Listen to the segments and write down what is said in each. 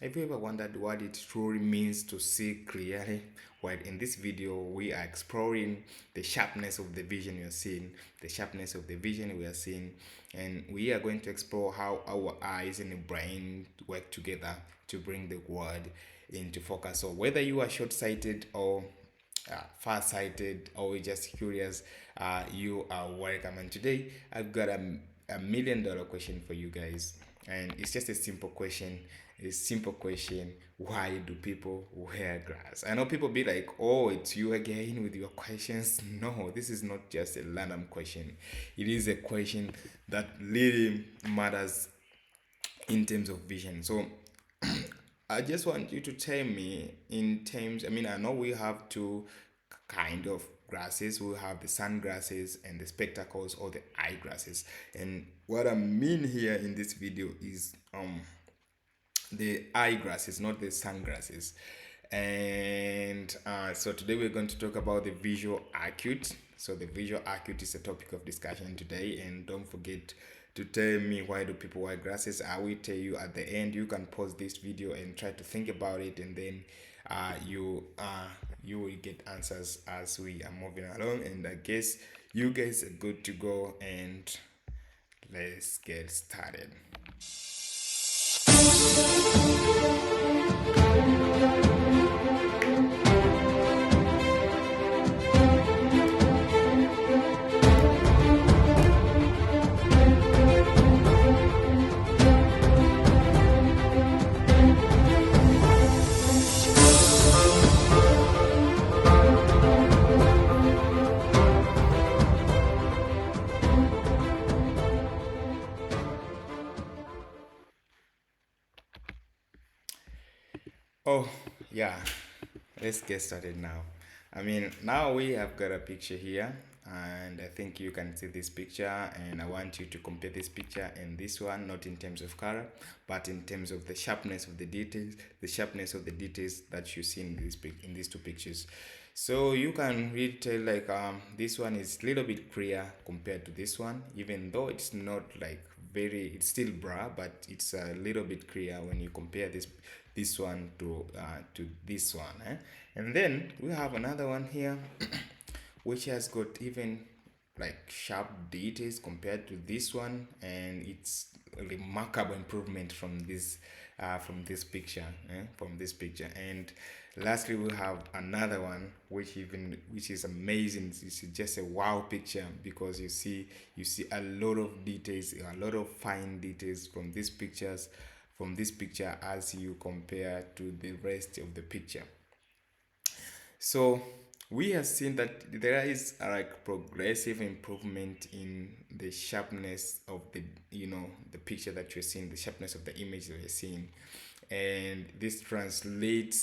Have you ever wondered what it truly means to see clearly? Well, in this video, we are exploring the sharpness of the vision we are seeing, the sharpness of the vision we are seeing, and we are going to explore how our eyes and the brain work together to bring the world into focus. So, whether you are short sighted or far-sighted or just curious, you are welcome. And today I've got a $1 million question for you guys, and it's just a simple question. A simple question: why do people wear glass? I know people be like, "Oh, it's you again with your questions." No, this is not just a random question. It is a question that really matters in terms of vision. So I just want you to tell me in terms. I mean, I know we have two kind of glasses. We have the sunglasses and the spectacles or the eyeglasses. And what I mean here in this video is the eyeglasses, not the sunglasses. And so today we're going to talk about the visual acute. So the visual acute is a topic of discussion today, and don't forget to tell me why do people wear glasses. I will tell you at the end. You can pause this video and try to think about it, and then you will get answers as we are moving along. And I guess you guys are good to go, and let's get started. Oh, yeah. Let's get started now. I mean, now we have got a picture here, and I think you can see this picture, and I want you to compare this picture and this one, not in terms of color, but in terms of the sharpness of the details, that you see in in these two pictures. So you can really tell like this one is a little bit clear compared to this one, even though it's not like it's still bra, but it's a little bit clear when you compare this one to this one, eh? And then we have another one here which has got even like sharp details compared to this one, and it's a remarkable improvement from this picture, from this picture. And lastly we have another one which is amazing. It's just a wow picture, because you see a lot of details, a lot of fine details from this picture as you compare to the rest of the picture. So we have seen that there is like progressive improvement in the sharpness of the picture that you're seeing, the sharpness of the image that you're seeing, and this translate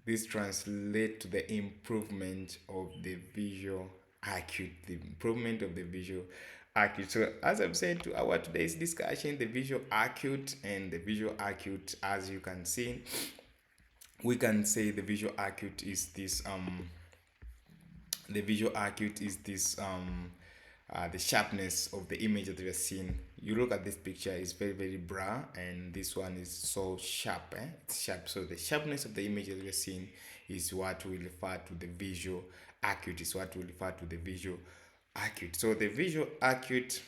to the improvement of the visual acuity, the improvement of the visual acute. So as I've said to our today's discussion, the visual acute and the visual acute, as you can see, we can say the visual acute is this the sharpness of the image that we are seeing. You look at this picture, it's very bright, and this one is so sharp, it's sharp. So the sharpness of the image that we are seeing is what we refer to the visual acute, so the visual acute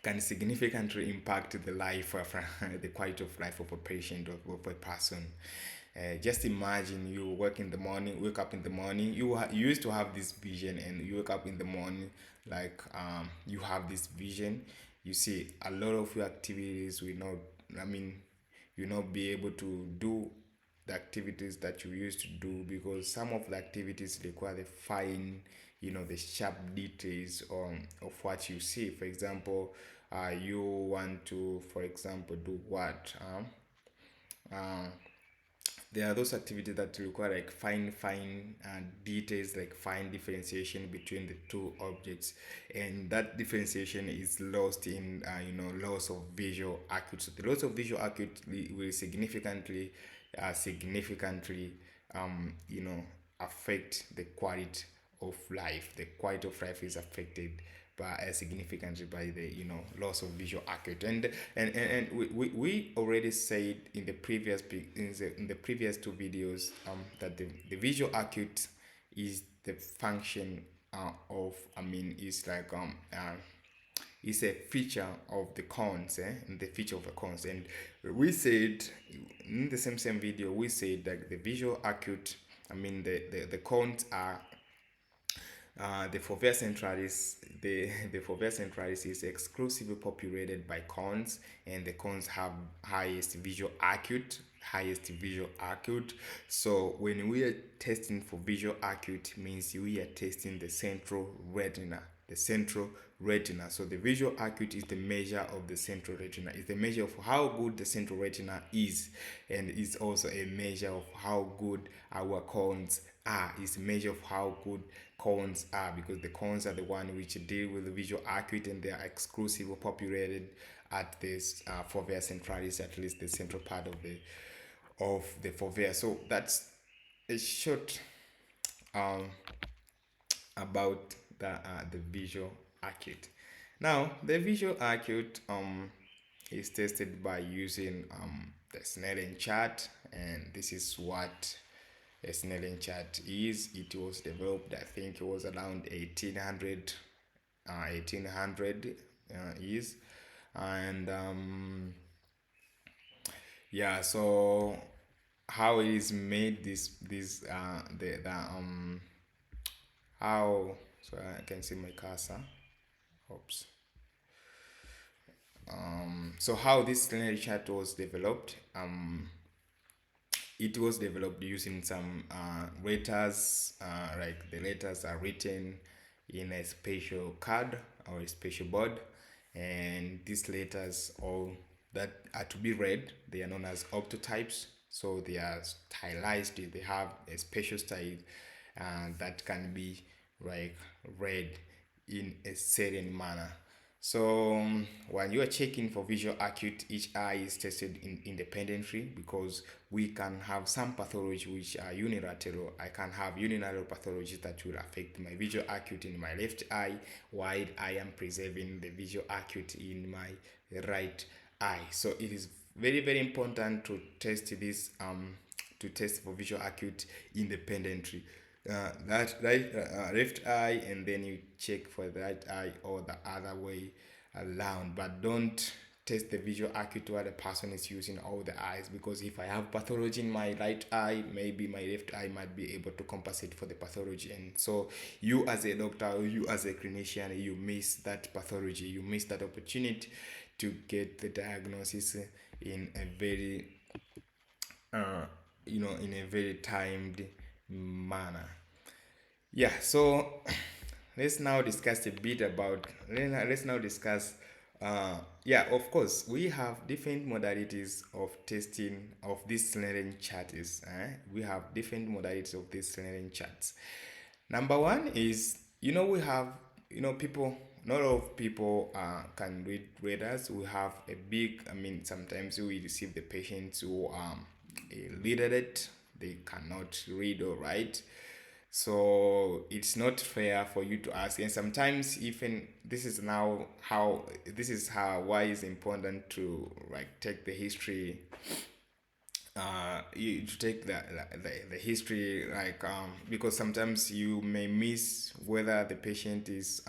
can significantly impact the life of the quality of life of a patient or of a person. Just imagine you wake up in the morning. You used to have this vision, and you wake up in the morning like you have this vision. You see a lot of your activities will not. I mean, you not be able to do the activities that you used to do, because some of the activities require the fine, the sharp details of what you see. For example, you want to, for example, do what? Uh, there are those activities that require like fine details, like fine differentiation between the two objects, and that differentiation is lost in loss of visual acuity. So the loss of visual acuity will significantly affect the quality of life. The quality of life is affected by significantly by the loss of visual acuity. And we already said in the previous in the previous two videos that the visual acuity is the function of is like is a feature of the cones, and the feature of the cones. And we said in the same video, we said that the visual acuity, the cones are the fovea centralis. The fovea centralis is exclusively populated by cones, and the cones have highest visual acuity. So when we are testing for visual acuity, means we are testing the central retina. So the visual acuity is the measure of the central retina. It's the measure of how good the central retina is, and it's also a measure of how good our cones are. It's a measure of how good cones are, because the cones are the one which deal with the visual acuity, and they are exclusively populated at this fovea centralis, at least the central part of the fovea. So that's a short um, about the visual acuity. Now, the visual acuity is tested by using the Snellen chart, and this is what a Snellen chart is. It was developed, I think it was around 1800, 1800 is, and yeah. So how it is made, this the how, so I can see my cursor. Oops. So how this linear chart was developed, it was developed using some letters, like the letters are written in a special card or a special board, and these letters, all that are to be read, they are known as octotypes. So they are stylized, they have a special style that can be like read in a certain manner. So when you are checking for visual acuity, each eye is tested independently, because we can have some pathology which are unilateral. I can have unilateral pathology that will affect my visual acuity in my left eye, while I am preserving the visual acuity in my right eye. So it is very important to test this to test for visual acuity independently. Left eye, and then you check for the right eye, or the other way around. But don't test the visual acuity while the person is using all the eyes, because if I have pathology in my right eye, maybe my left eye might be able to compensate for the pathology. And so you as a doctor, or you as a clinician, you miss that pathology, you miss that opportunity to get the diagnosis in a very in a very timed manner. Yeah, so let's now discuss a bit about. Let's now discuss. Yeah, of course, we have different modalities of testing of these Snellen charts. We have different modalities of these Snellen charts. Number one is, we have, people. Not all of people can read readers. We have a big. Sometimes we receive the patients who are illiterate. They cannot read or write, so it's not fair for you to ask. And sometimes, even this is how why it's important to like take the history, you to take the history, like because sometimes you may miss whether the patient is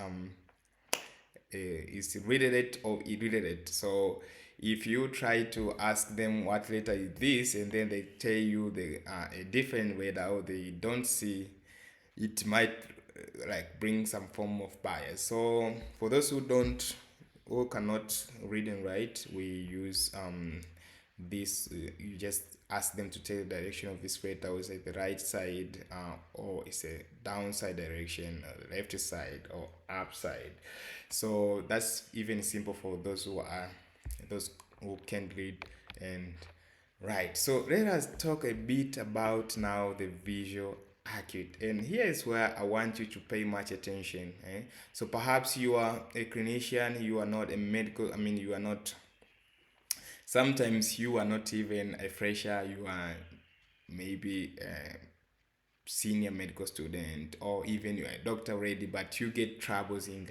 related or irrelated. So if you try to ask them what letter is this, and then they tell you a different letter, or they don't see, it might like bring some form of bias. So for those who cannot read and write, we use this. You just ask them to tell the direction of this letter, is it the right side, or is a downside direction, or the left side, or upside. So that's even simple for those who can read and write. So let us talk a bit about now the visual acuity, and here is where I want you to pay much attention. So perhaps you are a clinician, you are not a medical. You are not. Sometimes you are not even a fresher. You are maybe senior medical student, or even you're a doctor already, but you get troubles in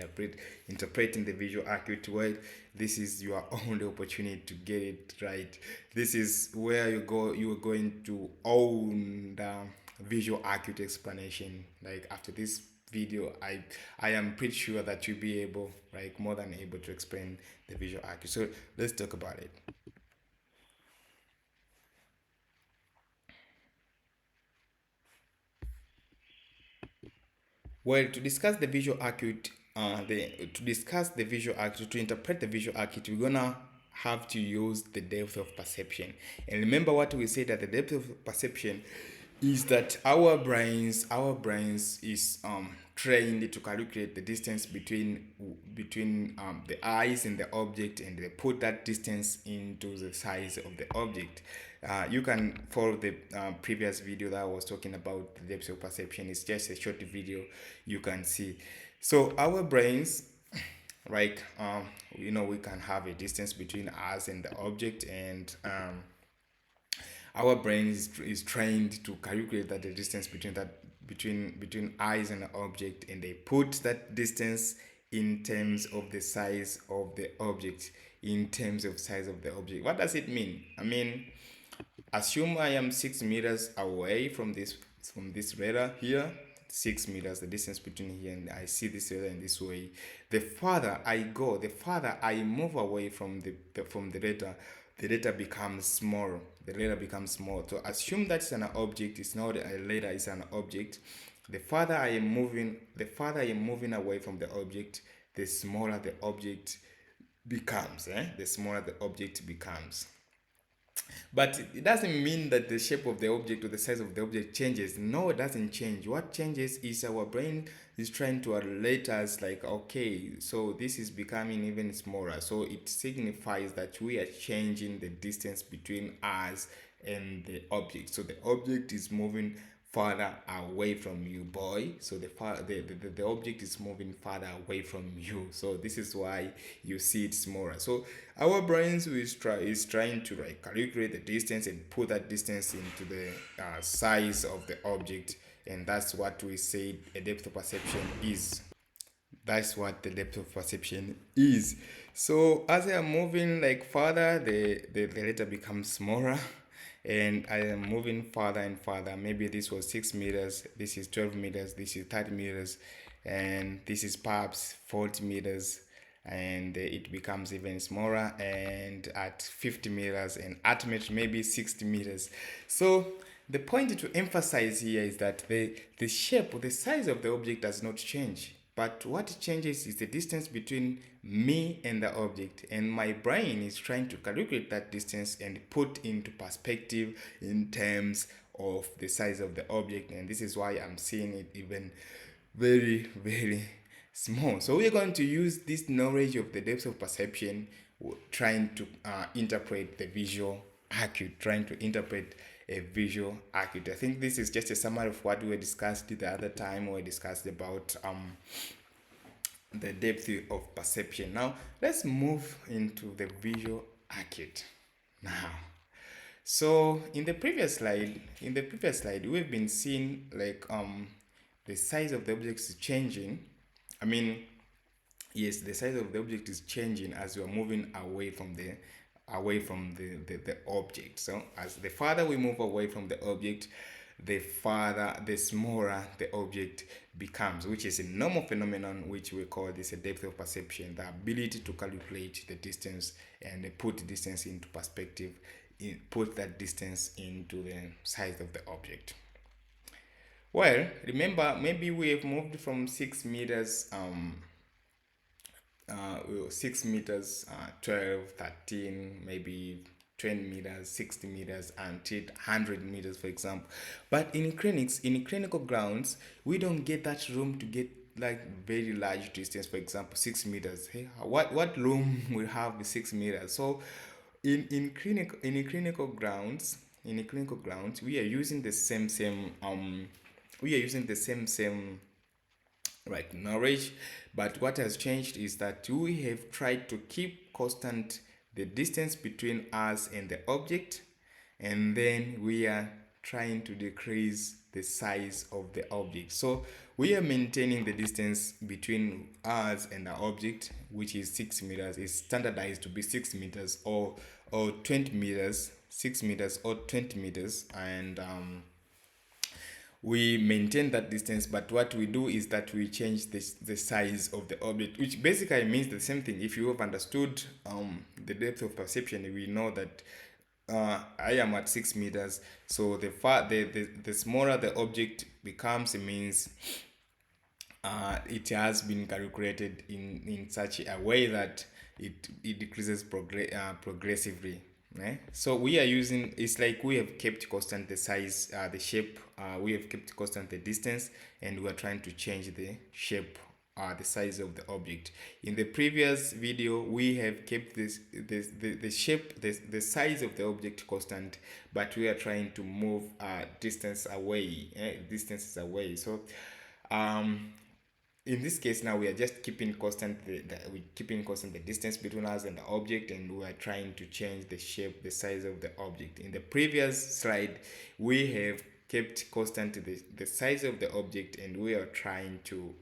interpreting the visual acuity, well, this is your only opportunity to get it right. This is where you are going to own the visual acuity explanation. Like after this video, I am pretty sure that you'll be able, like more than able, to explain the visual acuity. So let's talk about it. Well, to discuss the visual acuity, to discuss the visual acuity, to interpret the visual acuity, we're gonna have to use the depth of perception. And remember what we said, that the depth of perception is that our brains is trained to calculate the distance between the eyes and the object, and they put that distance into the size of the object. You can follow the previous video that I was talking about the depth of perception. It's just a short video you can see. So our brains, like we can have a distance between us and the object, and our brain is trained to calculate that the distance between eyes and the object, and they put that distance in terms of the size of the object. In terms of size of the object, what does it mean? I mean, assume I am 6 meters away from this radar here. 6 meters, the distance between here, and I see this radar in this way. The farther I go, the farther I move away from the radar, the radar becomes small. The radar becomes small. So assume that's an object. It's not a radar. It's an object. The farther I am moving away from the object, the smaller the object becomes. The smaller the object becomes. But it doesn't mean that the shape of the object or the size of the object changes. No, it doesn't change. What changes is our brain is trying to alert us, like, okay, so this is becoming even smaller. So it signifies that we are changing the distance between us and the object. So the object is moving farther away from you, boy. So the object is moving farther away from you. So this is why you see it smaller. So our brains is trying to, like, calculate the distance and put that distance into the size of the object, and that's what we say a depth of perception is. That's what the depth of perception is. So as I am moving like further, the letter becomes smaller, and I am moving further and further. Maybe this was 6 meters, this is 12 meters, this is 30 meters, and this is perhaps 40 meters, and it becomes even smaller, and at 50 meters, and at maybe 60 meters. So the point to emphasize here is that the shape or the size of the object does not change. But what changes is the distance between me and the object, and my brain is trying to calculate that distance and put into perspective in terms of the size of the object, and this is why I'm seeing it even very, very small. So we're going to use this knowledge of the depth of perception, trying to interpret the visual acuity, trying to interpret a visual acuity. I think this is just a summary of what we discussed the other time. We discussed about the depth of perception. Now let's move into the visual acuity now. So in the previous slide we've been seeing, like, the size of the object is changing. I mean, yes, the size of the object is changing as we are moving away from the object. So as the farther we move away from the object, the smaller the object becomes, which is a normal phenomenon, which we call this a depth of perception, the ability to calculate the distance and put distance into perspective, put that distance into the size of the object. Well, remember, maybe we have moved from 6 meters, 6 meters, 12, 13, maybe 20 meters, 60 meters, until 100 meters, for example. But in clinical grounds, we don't get that room to get, like, very large distance. For example, 6 meters. Hey, what room will have the 6 meters? So in clinical grounds, we are using the same right knowledge, but what has changed is that we have tried to keep constant the distance between us and the object, and then we are trying to decrease the size of the object. So we are maintaining the distance between us and the object, which is 6 meters. It's standardized to be 6 meters or 20 meters, 6 meters or 20 meters, and we maintain that distance. But what we do is that we change the size of the object, which basically means the same thing. If you have understood the depth of perception, we know that I am at 6 meters. So the smaller the object becomes, it means it has been calculated in such a way that it decreases progressively. Eh? So we are using, it's like we have kept constant the size, the shape, we have kept constant the distance, and we are trying to change the shape, the size of the object. In the previous video, we have kept the shape, the size of the object constant, but we are trying to move distance away, distances away. So in this case now we are just keeping constant we keeping constant the distance between us and the object, and we are trying to change the shape, the size of the object. In the previous slide, we have kept constant the size of the object, and we are trying to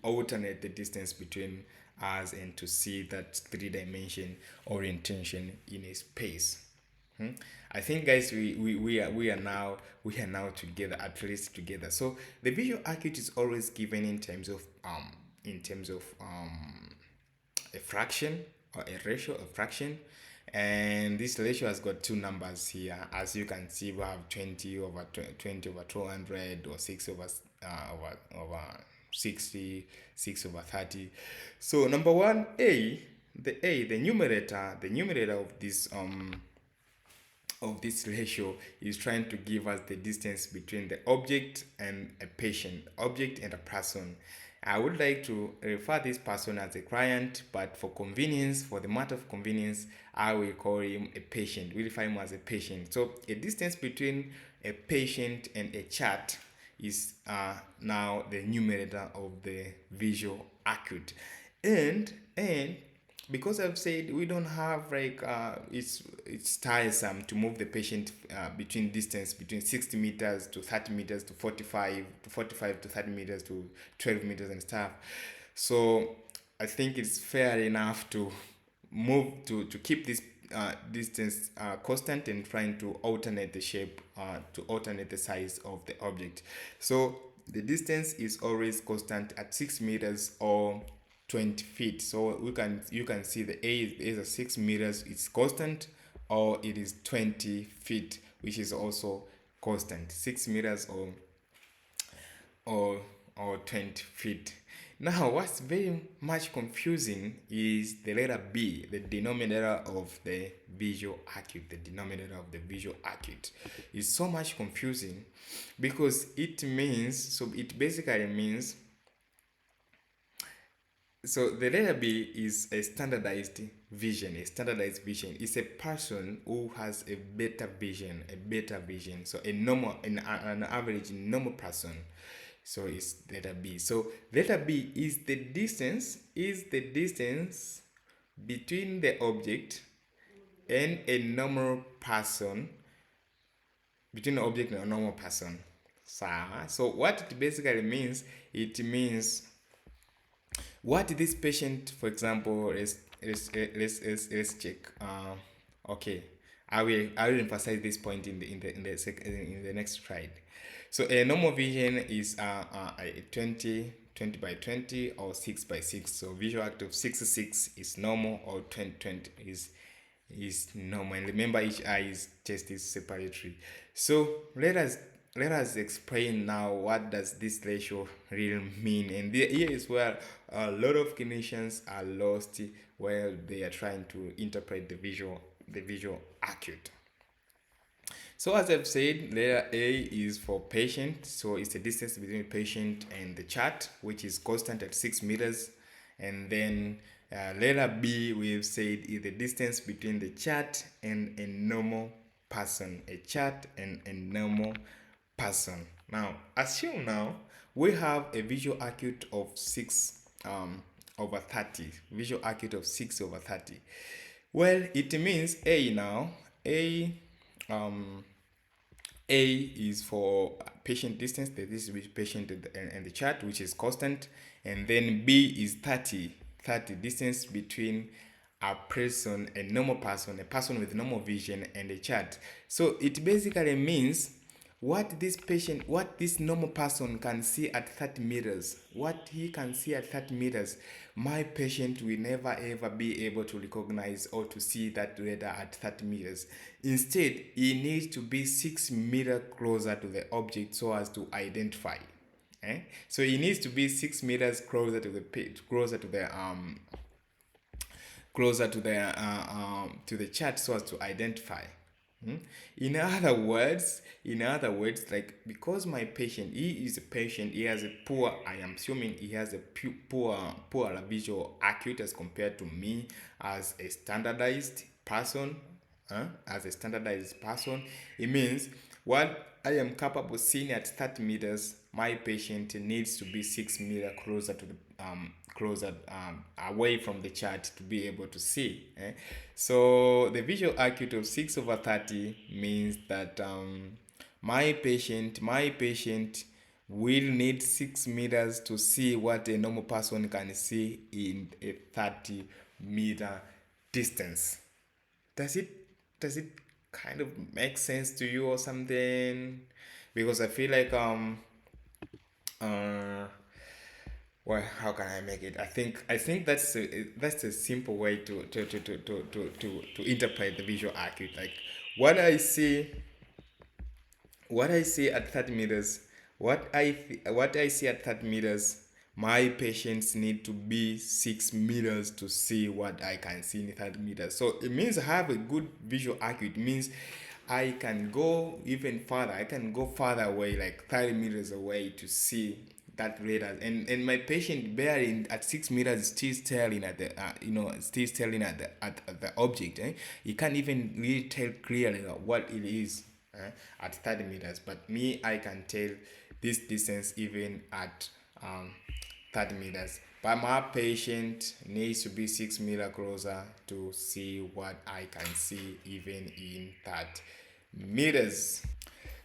alternate the distance between us and to see that three-dimension orientation in a space. I think, guys, we are now together, at least together. So the visual acuity is always given in terms of a fraction or a ratio, a fraction, and this ratio has got two numbers here. As you can see, we have 20 over 20 over 200, or 6 over over 60, 6 over 30. So number one, the numerator of this ratio is trying to give us the distance between the object and a patient, object and a person. I would like to refer this person as a client, but for convenience, for the matter of convenience, I will call him a patient. We refer him as a patient. So a distance between a patient and a chart is now the numerator of the visual acuity. And because I've said we don't have like it's tiresome to move the patient between distance between 60 meters to 30 meters to 45 to 30 meters to 12 meters and stuff. So I think it's fair enough to move to keep this distance constant, and trying to alternate the shape, to alternate the size of the object. So the distance is always constant at 6 meters or 20 feet. So you can see the A is a 6 meters, it's constant, or it is 20 feet, which is also constant. 6 meters or 20 feet. Now, what's very much confusing is the letter B, the denominator of the visual acuity. The denominator of the visual acuity is so much confusing, because it basically means, so the letter B is a standardized vision. A standardized vision is a person who has a better vision. So an average normal person. So it's letter B. So letter B is the distance between the object and a normal person. Between the object and a normal person. So what it basically means, it means what this patient, for example, let's check. Okay, I will emphasize this point in the next slide. So a normal vision is 20 by 20 or 6 by 6. So visual acuity of 6 is normal, or 20 is normal. And remember, each eye's test is separatory. So let us explain now what does this ratio really mean. And here is where a lot of clinicians are lost while they are trying to interpret the visual acuity. So as I've said, letter A is for patient. So it's the distance between the patient and the chart, which is constant at 6 meters. And then letter B, we've said, is the distance between the chart and a normal person. A chart and a normal person. Now, assume now we have a visual acuity of 6 over 30. Visual acuity of 6 over 30. Well, it means A now. A A is for patient distance, that is with patient and the chart, which is constant. And then B is 30 distance between a person, a normal person, a person with normal vision, and a chart. So it basically means what this normal person can see at 30 meters, what he can see at 30 meters, my patient will never ever be able to recognize or to see that radar at 30 meters. Instead, he needs to be 6 meters closer to the object so as to identify. So he needs to be 6 meters closer to the chart so as to identify. In other words, like, because my patient, he is a patient, he has a poor, I am assuming he has a poor visual acuity as compared to me as a standardized person. It means what I am capable of seeing at 30 meters, my patient needs to be 6 meters closer away from the chart to be able to see. So the visual acuity of 6/30 means that my patient will need 6 meters to see what a normal person can see in a 30-meter distance. Does it kind of make sense to you or something? Because I feel like uh well, how can I make it? I think that's a simple way to interpret the visual acuity. Like, what I see what I see at 30 meters, what I see at 30 meters, my patients need to be 6 meters to see what I can see in 30 meters. So it means I have a good visual acuity. It means I can go even farther. I can go farther away, like 30 meters away, to see that radar. And my patient barely at 6 meters is still staring at the object. He can't even really tell clearly what it is at 30 meters. But me, I can tell this distance even at 30 meters. But my patient needs to be 6 meters closer to see what I can see even in 30 meters.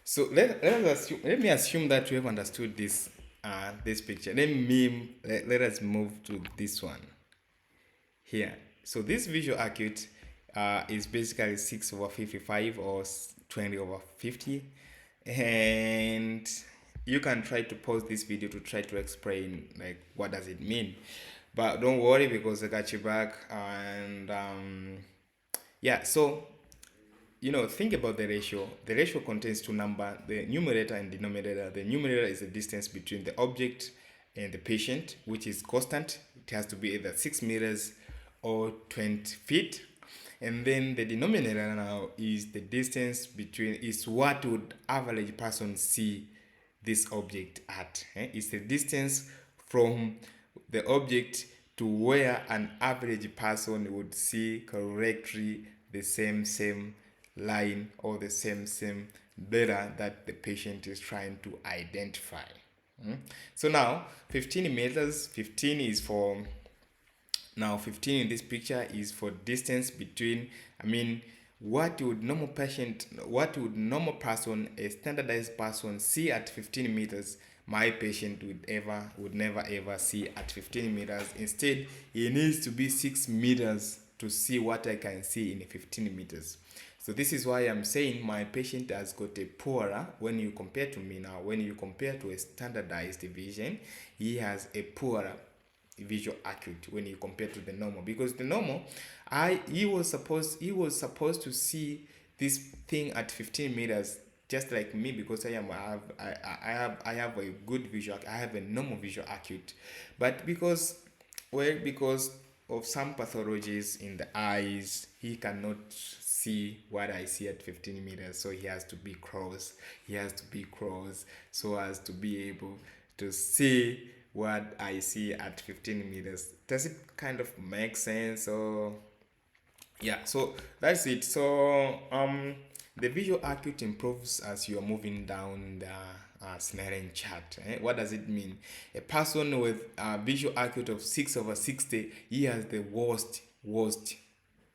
So let me assume that you have understood this picture. Let us move to this one here. So this visual acuity is basically 6/55 or 20/50, and you can try to pause this video to try to explain, like, what does it mean. But don't worry, because I got you back. And yeah, so think about the ratio. The ratio contains two numbers, the numerator and denominator. The numerator is the distance between the object and the patient, which is constant. It has to be either 6 meters or 20 feet. And then the denominator now is the distance is what would average person see this object at. It's the distance from the object to where an average person would see correctly the same line or the same data that the patient is trying to identify. So now 15 meters, 15 is for, now 15 in this picture is for distance between, what would normal person, a standardized person, see at 15 meters, my patient would never ever see at 15 meters. Instead, he needs to be 6 meters to see what I can see in 15 meters. So this is why I'm saying my patient has got a poorer, when you compare to me now, when you compare to a standardized vision, he has a poorer visual acuity when you compare to the normal. Because the normal, he was supposed to see this thing at 15 meters, just like me, because I have a good visual, I have a normal visual acuity. But because of some pathologies in the eyes, he cannot see what I see at 15 meters. So he has to be cross. So as to be able to see what I see at 15 meters. Does it kind of make sense? Or yeah, so that's it. So the visual acuity improves as you are moving down the Snellen chart. What does it mean? A person with a visual acuity of 6/60, he has the worst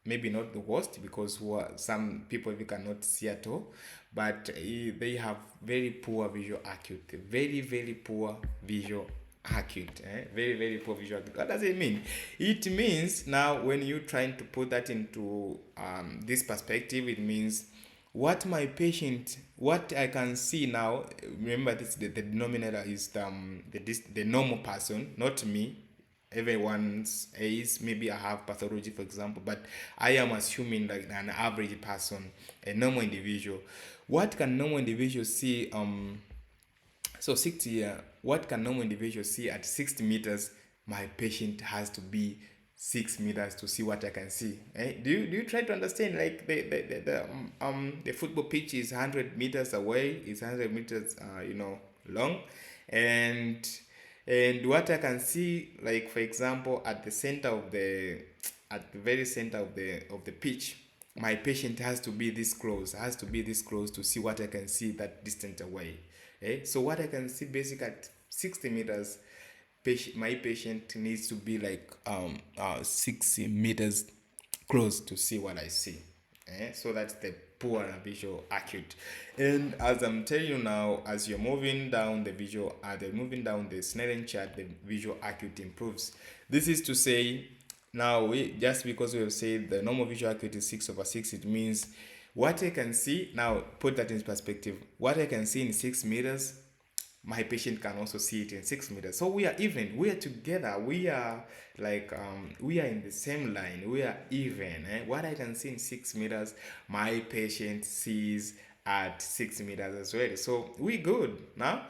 maybe not the worst, because some people even cannot see at all, but they have very poor visual acuity, very poor visual acuity, very poor visual acuity. What does it mean? It means now when you're trying to put that into this perspective, it means what I can see now. Remember, this the denominator is the normal person, not me. Everyone's is, maybe I have pathology, for example, but I am assuming like an average person, a normal individual. What can normal individuals see? So 60 year, what can normal individual see at 60 meters? My patient has to be 6 meters to see what I can see. Do you try to understand? Like the football pitch is 100 meters away. It's 100 meters, long, and what I can see, like for example, at the center of the very center of the pitch, my patient has to be this close to see what I can see that distant away. So what I can see basically at 60 meters, my patient needs to be like 60 meters close to see what I see. So that's the poor visual acuity. And as I'm telling you now, as you're moving down the Snellen chart, the visual acuity improves. This is to say, now just because we have said the normal visual acuity is 6/6, it means what I can see now. Put that in perspective. What I can see in 6 meters, my patient can also see it in 6 meters. So we are even. We are together. We are like we are in the same line. We are even. What I can see in 6 meters, my patient sees at 6 meters as well. So we good now.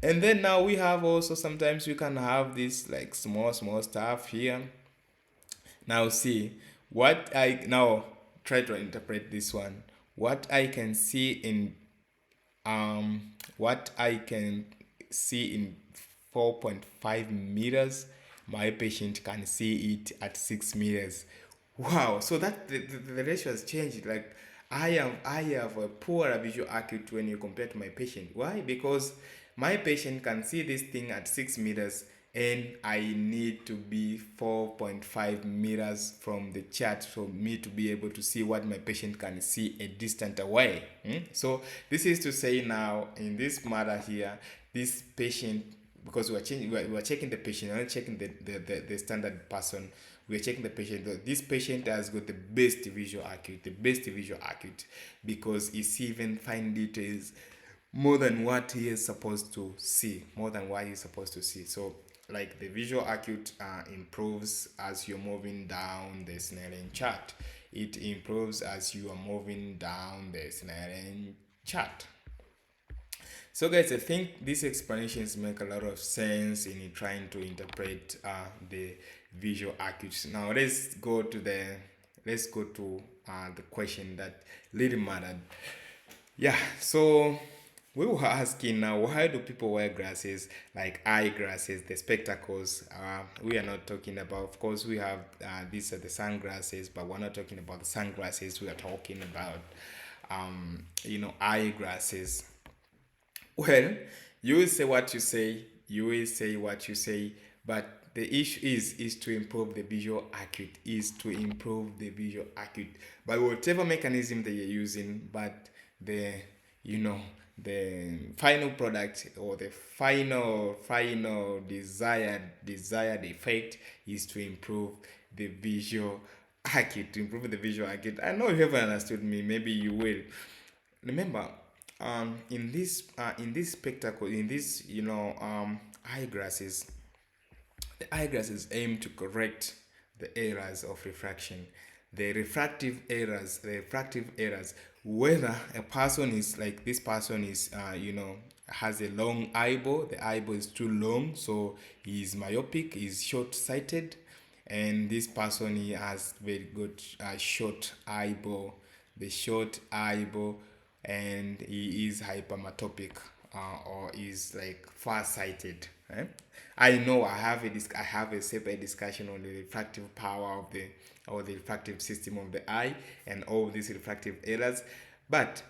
And then now we have also, sometimes we can have this like small stuff here. Now see what I now try to interpret this one. What I can see in what I can see in 4.5 meters, my patient can see it at 6 meters. Wow! So that the ratio has changed. Like I have a poor visual acuity when you compare to my patient. Why? Because my patient can see this thing at 6 meters, and I need to be 4.5 meters from the chart for me to be able to see what my patient can see a distant away. So this is to say, now in this matter here, this patient, because we are checking the patient, we're not checking the standard person. We are checking the patient. This patient has got the best visual acuity, because he's even fine details more than what he is supposed to see, So like the visual acuity improves as you're moving down the Snellen chart. It improves as you are moving down the Snellen chart. So guys, I think these explanations make a lot of sense in trying to interpret the visual acuity. Now let's go to the question that really mattered. Yeah, so we were asking now, why do people wear glasses, like eyeglasses, the spectacles? We are not talking about, of course, we have these are the sunglasses, but we're not talking about the sunglasses. We are talking about, eyeglasses. Well, you will say what you say, but the issue is to improve the visual acuity, by whatever mechanism that you're using. But the the final product, or the final desired effect, is to improve the visual acuity. I know you haven't understood me. Maybe you will. Remember, in this spectacle, in this eyeglasses, the eyeglasses aim to correct the errors of refraction, the refractive errors. Whether a person is like, this person is has a long eyeball, the eyeball is too long, so he is myopic, he's short-sighted. And this person, he has very good short eyeball, and he is hypermatopic, or is like farsighted. I know I have a separate discussion on the refractive power of the refractive system of the eye, and all these refractive errors. But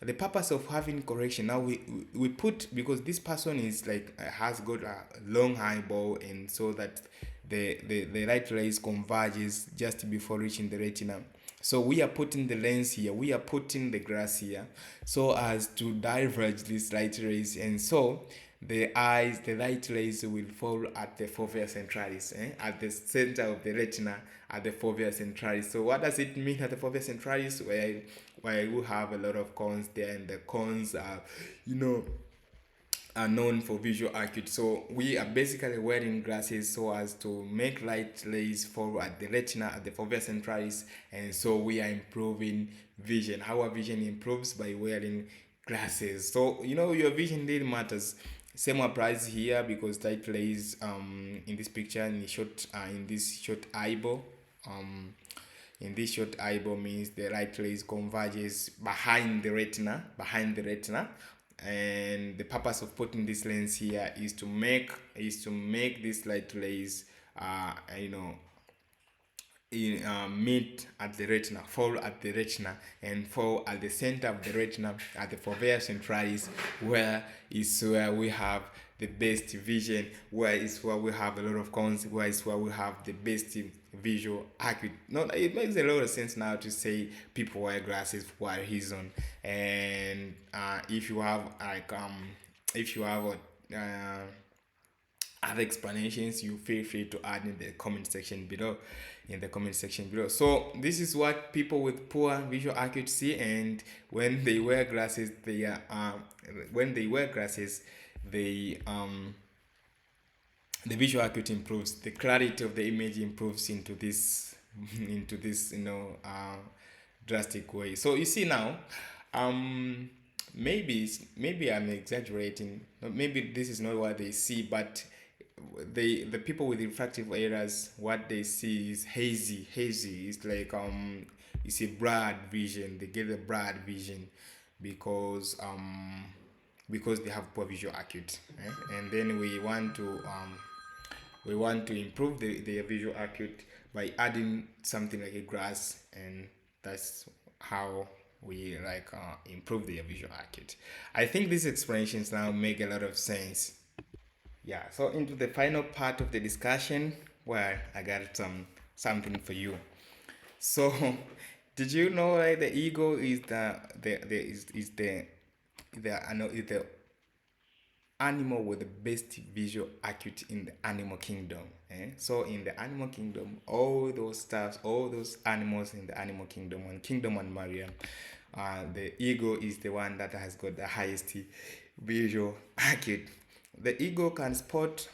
the purpose of having correction, now we put, because this person is like has got a long eyeball, and so that the light rays converges just before reaching the retina. So we are putting the lens here, we are putting the glass here, so as to diverge these light rays, and so the light rays will fall at the fovea centralis, at the center of the retina, at the fovea centralis. So what does it mean at the fovea centralis? Where you have a lot of cones there, and the cones are, are known for visual acuity. So we are basically wearing glasses so as to make light rays fall at the retina, at the fovea centralis, and so we are improving vision. Our vision improves by wearing glasses. So your vision really matters. Same applies here, because light rays in this picture, in this short eyeball, in this short eyeball means the light rays converges behind the retina, and the purpose of putting this lens here is to make these light rays meet at the retina, fall at the retina, and fall at the center of the retina, at the fovea centralis, where we have the best vision, where we have a lot of cones, where we have the best visual acuity. No, it makes a lot of sense now to say people wear glasses for a reason, and if you have other explanations, you feel free to add in the comment section below. So this is what people with poor visual acuity see, and when they wear glasses, the visual acuity improves, the clarity of the image improves into this into this drastic way. So you see now, maybe I'm exaggerating, maybe this is not what they see, but the people with refractive errors, what they see is hazy. It's like it's a blurred vision. They get a blurred vision because they have poor visual acuity, and then we want to improve the visual acuity by adding something like a glass, and that's how we improve the visual acuity. I think these explanations now make a lot of sense. Yeah, so into the final part of the discussion, where I got something for you. So did you know that the ego is the animal with the best visual acuity in the animal kingdom? So in the animal kingdom, all those animals in the animal kingdom, and kingdom and Maria, the ego is the one that has got the highest visual acuity. The ego can spot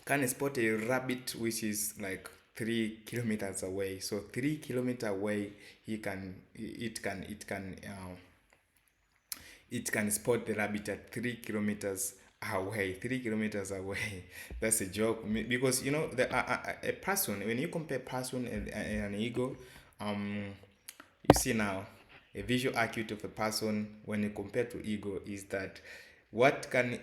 a rabbit which is like 3 kilometers away. So 3 kilometers away, it can spot the rabbit at 3 kilometers away. 3 kilometers away. That's a joke, because a person, when you compare person and an ego, you see now, a visual acuity of a person when you compare to ego is that what can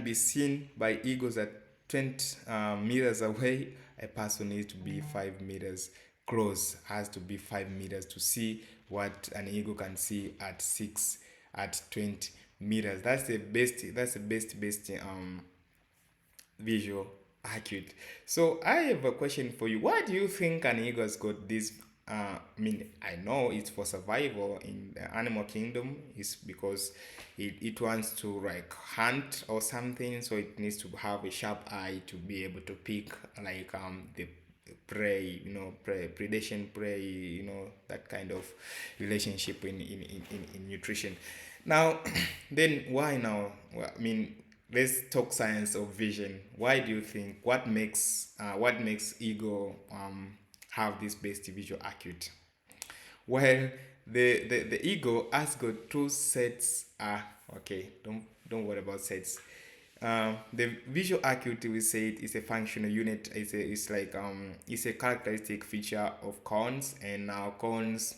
be seen by egos at 20 meters away, a person needs to be 5 meters close, has to be 5 meters to see what an ego can see at 20 meters. That's the best visual accurate. So I have a question for you. Why do you think an eagle has got this? I know it's for survival in the animal kingdom. It's because it wants to hunt or something, so it needs to have a sharp eye to be able to pick the prey, predation, prey, that kind of relationship in nutrition. Now, then why now? Well, let's talk science of vision. Why do you think, what makes ego have this best visual acuity? Well, the ego has got two sets. Okay, don't worry about sets. The visual acuity, we said, is a functional unit. It's a characteristic feature of cones, and now cones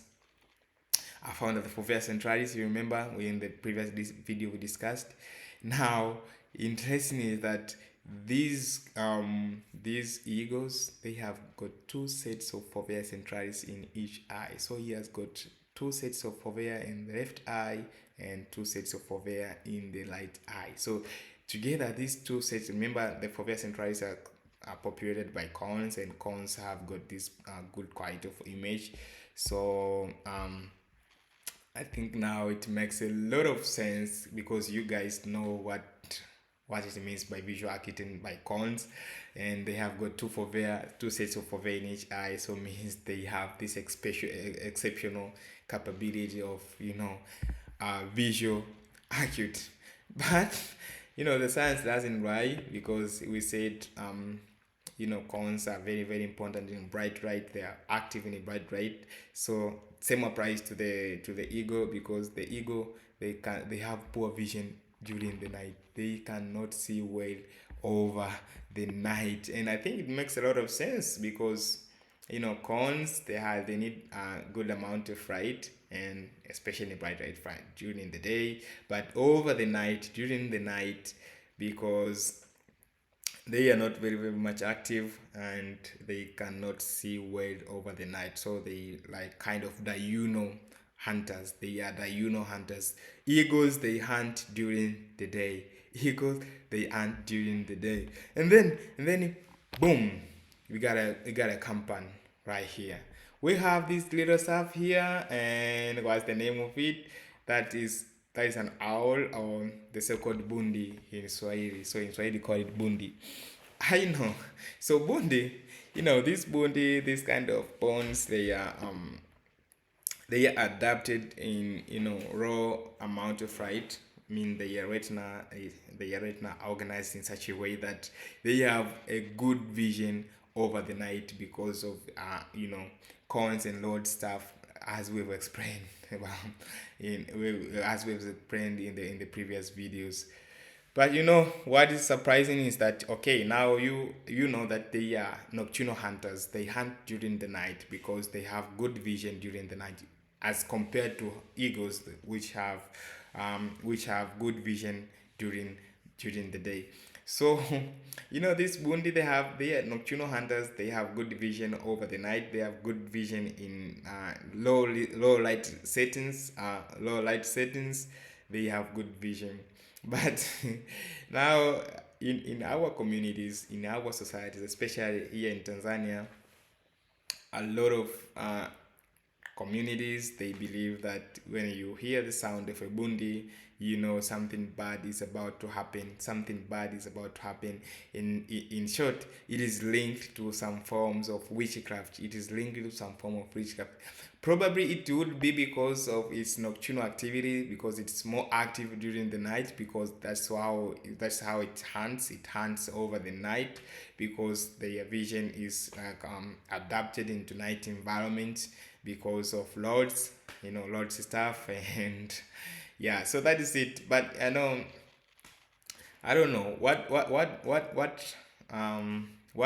are found at the fovea centralis. You remember in the previous video we discussed. Now, interesting is that these eagles, they have got two sets of fovea centralis in each eye. So he has got two sets of fovea in the left eye and two sets of fovea in the right eye. So together these two sets, remember the fovea centralis are populated by cones, and cones have got this good quality of image. So I think now it makes a lot of sense, because you guys know what it means by visual acuity and by cones, and they have got two sets of fovea in each eye, so means they have this exceptional capability of visual acuity. But the science doesn't lie, because we said cones are very very important in bright light. They are active in a bright light. So same applies to the eagle, because the eagle, they have poor vision during the night. They cannot see well over the night, and I think it makes a lot of sense, because cones, they need a good amount of light, and especially bright light during the day, but over the night, during the night, because they are not very very much active, and they cannot see well over the night. So they like kind of diurnal hunters. They are diurnal hunters. Eagles, they hunt during the day. Eagles, they hunt during the day. And then boom, we got a compound right here. We have this little stuff here, and what's the name of it? That is an owl, or the so-called bundi in Swahili. So in Swahili, call it bundi. I know. So bundi, this bundi, this kind of bones, they are adapted in raw amount of light. I mean, the retina organized in such a way that they have a good vision over the night, because of cones and load stuff, as we've explained about as we've explained in the previous videos. But what is surprising is that, okay, now you know that they are nocturnal hunters. They hunt during the night because they have good vision during the night, as compared to eagles, which have good vision during the day. So this bundi, they are nocturnal hunters. They have good vision over the night. They have good vision in low light settings. They have good vision. But now, in our communities, in our societies, especially here in Tanzania, a lot of communities, they believe that when you hear the sound of a bundi, something bad is about to happen. Something bad is about to happen. In short, it is linked to some forms of witchcraft. It is linked to some form of witchcraft. Probably it would be because of its nocturnal activity, because it's more active during the night, because that's how it hunts. It hunts over the night, because their vision is like adapted into night environment, because of lords stuff. And yeah, so that is it. But I don't know what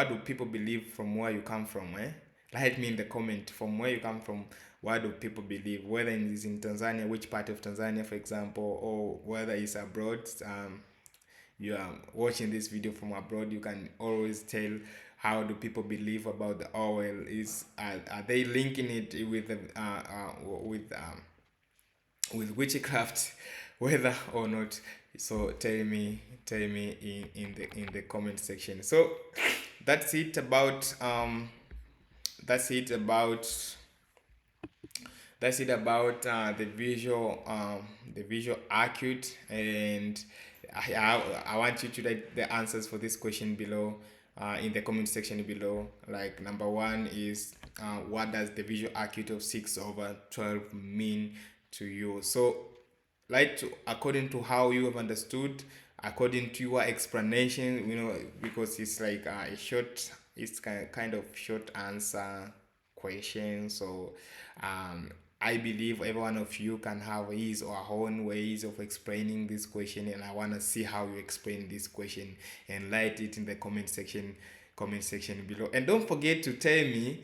do people believe from where you come from, eh? Write me in the comment from where you come from. What do people believe, whether it is in Tanzania, which part of Tanzania, for example, or whether it's abroad. You are watching this video from abroad, you can always tell how do people believe about the owl. Are they linking it with witchcraft, whether or not? So tell me in the comment section. So that's it about that's it about the visual acute. And I want you to write the answers for this question below, in the comment section below. Like, number one is, what does the visual acute of 6/12 mean to you? So, like, according to how you have understood, according to your explanation, because it's like it's kind of short answer question. So I believe every one of you can have his or her own ways of explaining this question, and I want to see how you explain this question, and write it in the comment section below. And don't forget to tell me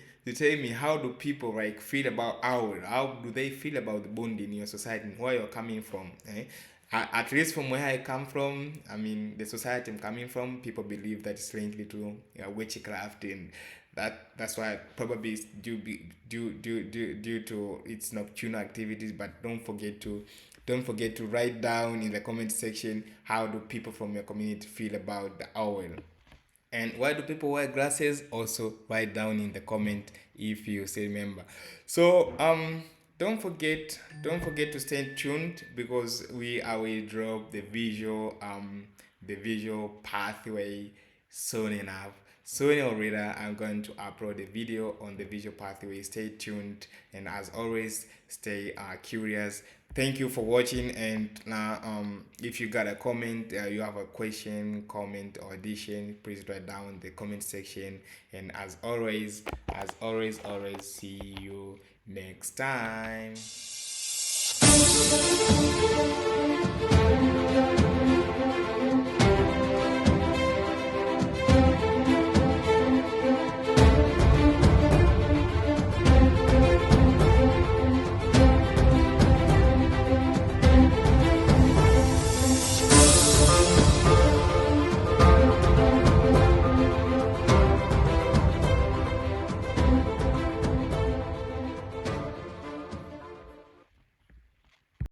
how do people like feel about owl. How do they feel about the bond in your society, and where you're coming from, eh? At least from where I come from, I mean, the society I'm coming from, people believe that it's linked to witchcraft, and That's why probably it's due to its nocturnal activities. But don't forget to write down in the comment section how do people from your community feel about the owl. And why do people wear glasses? Also write down in the comment if you still remember. So don't forget to stay tuned, because I will drop the visual pathway soon enough. Soon already I'm going to upload a video on the visual pathway. Stay tuned, and as always, stay curious. Thank you for watching. And now, if you got a comment, you have a question, comment, or addition, please write down in the comment section. And as always, see you next time.